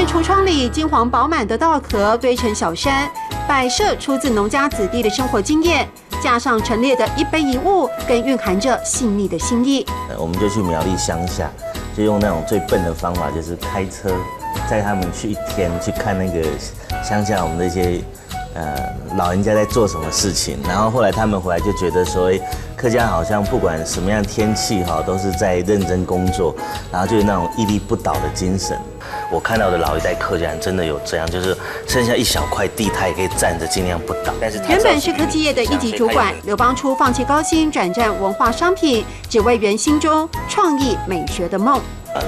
橱窗里金黄饱满的稻壳堆成小山，摆设出自农家子弟的生活经验，加上陈列的一杯一物，更蕴含着细腻的心意。我们就去苗栗乡下，就用那种最笨的方法，就是开车载他们去一天去看那个乡下我们那些老人家在做什么事情。然后后来他们回来就觉得说，客家好像不管什么样天气哈，都是在认真工作，然后就有那种屹立不倒的精神。我看到的老一代客家人真的有这样，就是剩下一小块地，他也可以站着，尽量不倒。但是原本是科技业的一级主管刘邦初，放弃高薪转战文化商品，只为圆心中创意美学的梦。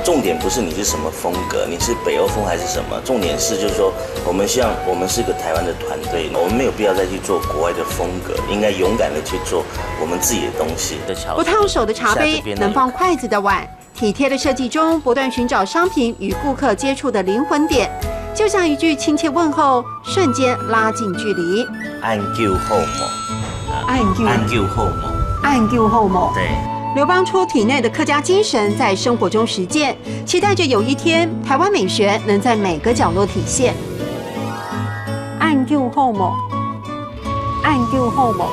重点不是你是什么风格，你是北欧风还是什么，重点是就是说，我们希望我们是一个台湾的团队，我们没有必要再去做国外的风格，应该勇敢的去做我们自己的东西。不烫手的茶杯，能放筷子的碗，体贴的设计中不断寻找商品与顾客接触的灵魂点，就像一句亲切问候，瞬间拉近距离。按旧后某，按旧后某，按旧后某。对。刘邦初体内的客家精神在生活中实践，期待着有一天台湾美学能在每个角落体现。按旧后某，按旧后某。